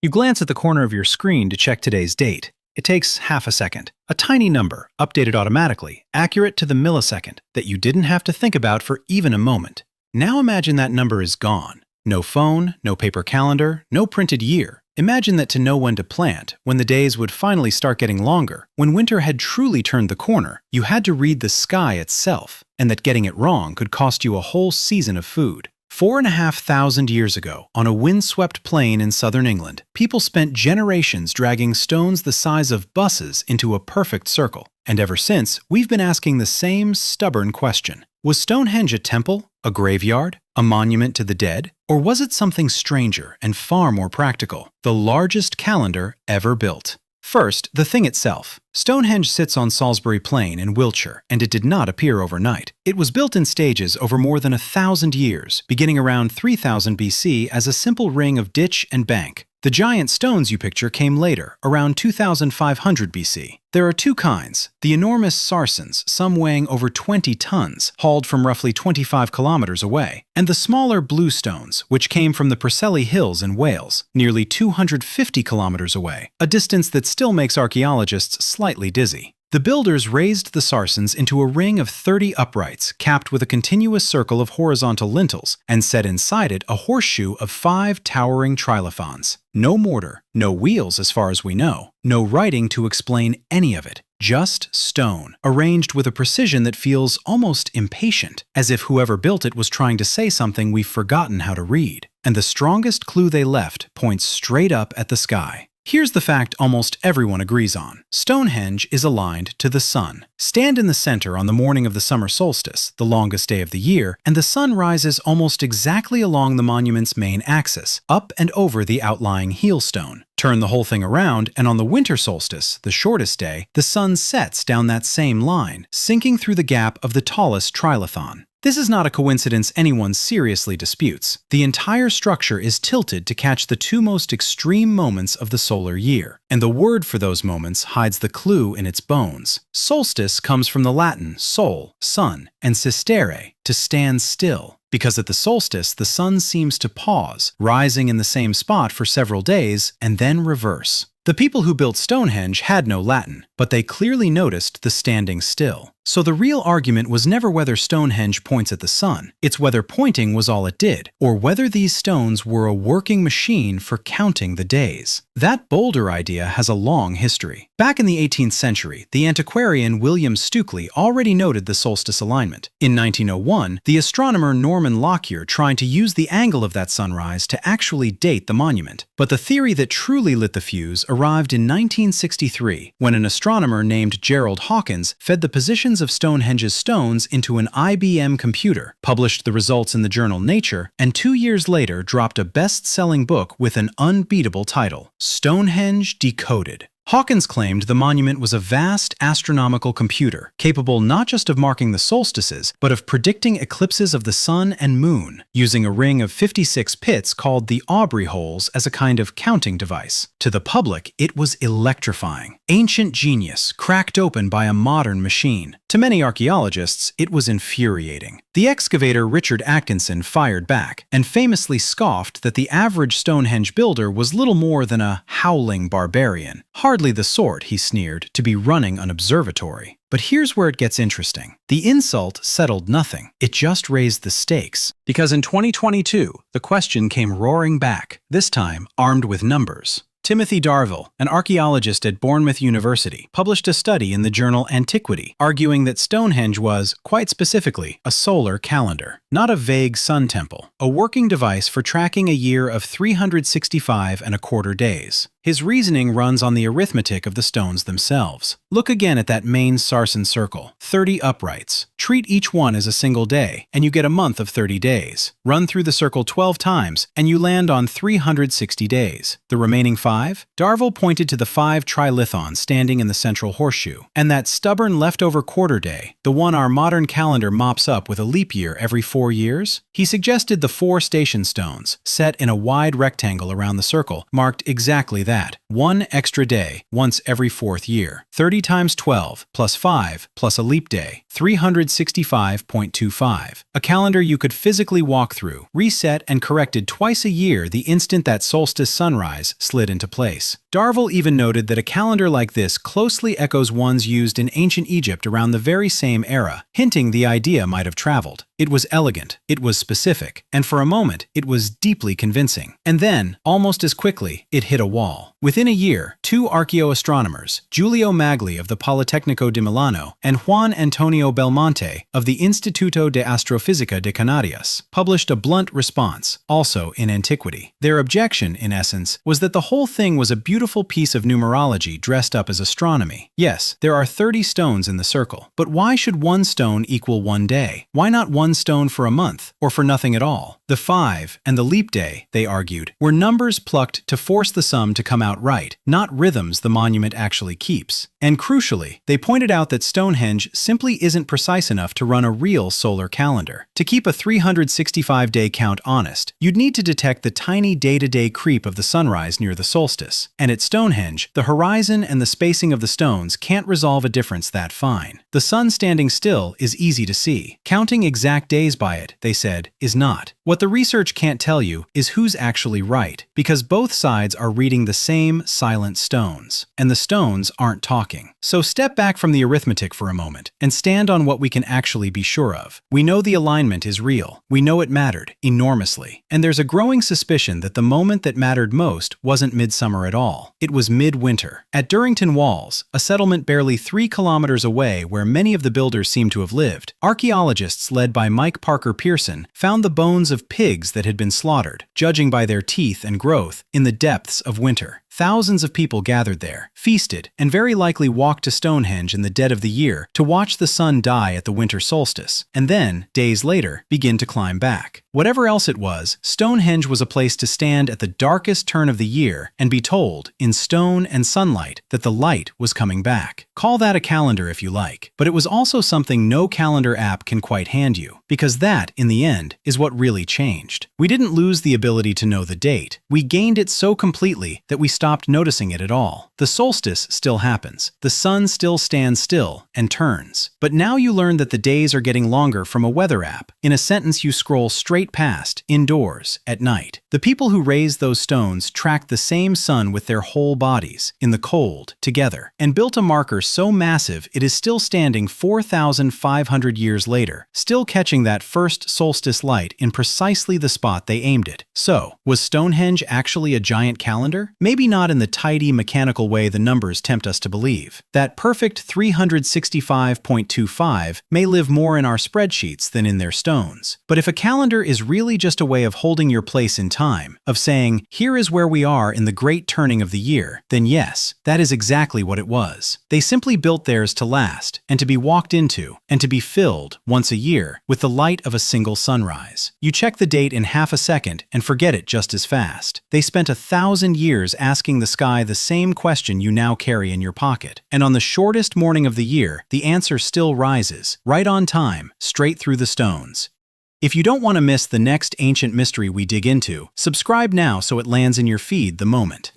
You glance at the corner of your screen to check today's date. It takes half a second. A tiny number, updated automatically, accurate to the millisecond, that you didn't have to think about for even a moment. Now imagine that number is gone. No phone, no paper calendar, no printed year. Imagine that to know when to plant, when the days would finally start getting longer, when winter had truly turned the corner, you had to read the sky itself, and that getting it wrong could cost you a whole season of food. 4,500 years ago, on a windswept plain in southern England, people spent generations dragging stones the size of buses into a perfect circle. And ever since, we've been asking the same stubborn question. Was Stonehenge a temple, a graveyard, a monument to the dead? Or was it something stranger and far more practical, the largest calendar ever built? First, the thing itself. Stonehenge sits on Salisbury Plain in Wiltshire, and it did not appear overnight. It was built in stages over more than 1,000 years, beginning around 3000 BC as a simple ring of ditch and bank. The giant stones you picture came later, around 2500 BC. There are two kinds, the enormous sarsens, some weighing over 20 tons, hauled from roughly 25 kilometers away, and the smaller blue stones, which came from the Preseli Hills in Wales, nearly 250 kilometers away, a distance that still makes archaeologists slightly dizzy. The builders raised the sarsens into a ring of 30 uprights, capped with a continuous circle of horizontal lintels, and set inside it a horseshoe of 5 towering trilithons. No mortar, no wheels as far as we know, no writing to explain any of it. Just stone, arranged with a precision that feels almost impatient, as if whoever built it was trying to say something we've forgotten how to read. And the strongest clue they left points straight up at the sky. Here's the fact almost everyone agrees on. Stonehenge is aligned to the sun. Stand in the center on the morning of the summer solstice, the longest day of the year, and the sun rises almost exactly along the monument's main axis, up and over the outlying heel stone. Turn the whole thing around, and on the winter solstice, the shortest day, the sun sets down that same line, sinking through the gap of the tallest trilithon. This is not a coincidence anyone seriously disputes. The entire structure is tilted to catch the two most extreme moments of the solar year, and the word for those moments hides the clue in its bones. Solstice comes from the Latin sol, sun, and sistere, to stand still, because at the solstice the sun seems to pause, rising in the same spot for several days, and then reverse. The people who built Stonehenge had no Latin, but they clearly noticed the standing still. So the real argument was never whether Stonehenge points at the sun, it's whether pointing was all it did, or whether these stones were a working machine for counting the days. That boulder idea has a long history. Back in the 18th century, the antiquarian William Stukeley already noted the solstice alignment. In 1901, the astronomer Norman Lockyer tried to use the angle of that sunrise to actually date the monument. But the theory that truly lit the fuse arrived in 1963, when an astronomer named Gerald Hawkins fed the positions of Stonehenge's stones into an IBM computer, published the results in the journal Nature, and 2 years later dropped a best-selling book with an unbeatable title, Stonehenge Decoded. Hawkins claimed the monument was a vast astronomical computer, capable not just of marking the solstices, but of predicting eclipses of the sun and moon, using a ring of 56 pits called the Aubrey holes as a kind of counting device. To the public, it was electrifying. Ancient genius, cracked open by a modern machine. To many archaeologists, it was infuriating. The excavator Richard Atkinson fired back, and famously scoffed that the average Stonehenge builder was little more than a howling barbarian. Hardly the sort, he sneered, to be running an observatory. But here's where it gets interesting. The insult settled nothing. It just raised the stakes. Because in 2022, the question came roaring back, this time armed with numbers. Timothy Darvill, an archaeologist at Bournemouth University, published a study in the journal Antiquity, arguing that Stonehenge was, quite specifically, a solar calendar, not a vague sun temple, a working device for tracking a year of 365¼ days. His reasoning runs on the arithmetic of the stones themselves. Look again at that main sarsen circle, 30 uprights. Treat each one as a single day, and you get a month of 30 days. Run through the circle 12 times, and you land on 360 days. The remaining 5? Darvill pointed to the 5 trilithons standing in the central horseshoe, and that stubborn leftover quarter day, the one our modern calendar mops up with a leap year every 4 years. He suggested the 4 station stones, set in a wide rectangle around the circle, marked exactly that. that, 1 extra day once every 4th year. 30 times 12 plus 5 plus a leap day, 365.25. A calendar you could physically walk through, reset and corrected twice a year the instant that solstice sunrise slid into place. Darvill even noted that a calendar like this closely echoes ones used in ancient Egypt around the very same era, hinting the idea might have traveled. It was elegant, it was specific, and for a moment, it was deeply convincing. And then, almost as quickly, it hit a wall. Within a year, 2 archaeoastronomers, Giulio Magli of the Politecnico di Milano and Juan Antonio Belmonte of the Istituto de Astrofisica de Canarias, published a blunt response, also in Antiquity. Their objection, in essence, was that the whole thing was a beautiful piece of numerology dressed up as astronomy. Yes, there are 30 stones in the circle, but why should 1 stone equal 1 day? Why not 1 stone for a month, or for nothing at all? The 5 and the leap day, they argued, were numbers plucked to force the sum to come out right, not rhythms the monument actually keeps. And crucially, they pointed out that Stonehenge simply isn't precise enough to run a real solar calendar. To keep a 365-day count honest, you'd need to detect the tiny day-to-day creep of the sunrise near the solstice. And at Stonehenge, the horizon and the spacing of the stones can't resolve a difference that fine. The sun standing still is easy to see. Counting exact days by it, they said, is not. What the research can't tell you is who's actually right, because both sides are reading the same silent stones, and the stones aren't talking. So step back from the arithmetic for a moment and stand on what we can actually be sure of. We know the alignment is real. We know it mattered enormously. And there's a growing suspicion that the moment that mattered most wasn't midsummer at all. It was midwinter. At Durrington Walls, a settlement barely 3 kilometers away where many of the builders seem to have lived, archaeologists led by Mike Parker Pearson found the bones of pigs that had been slaughtered, judging by their teeth and growth, in the depths of winter. Thousands of people gathered there, feasted, and very likely walked to Stonehenge in the dead of the year to watch the sun die at the winter solstice, and then, days later, begin to climb back. Whatever else it was, Stonehenge was a place to stand at the darkest turn of the year and be told, in stone and sunlight, that the light was coming back. Call that a calendar if you like, but it was also something no calendar app can quite hand you, because that, in the end, is what really changed. We didn't lose the ability to know the date. We gained it so completely that we stopped noticing it at all. The solstice still happens. The sun still stands still and turns. But now you learn that the days are getting longer from a weather app. In a sentence you scroll straight past, indoors, at night. The people who raised those stones tracked the same sun with their whole bodies, in the cold, together, and built a marker so massive it is still standing 4,500 years later, still catching that first solstice light in precisely the spot they aimed it. So, was Stonehenge actually a giant calendar? Maybe not in the tidy, mechanical way the numbers tempt us to believe. That perfect 365.25 may live more in our spreadsheets than in their stones. But if a calendar is really just a way of holding your place in time, of saying, here is where we are in the great turning of the year, then yes, that is exactly what it was. They simply built theirs to last, and to be walked into, and to be filled, once a year, with the light of a single sunrise. You check the date in half a second and forget it just as fast. They spent 1,000 years asking the sky the same question you now carry in your pocket. And on the shortest morning of the year, the answer still rises, right on time, straight through the stones. If you don't want to miss the next ancient mystery we dig into, subscribe now so it lands in your feed the moment.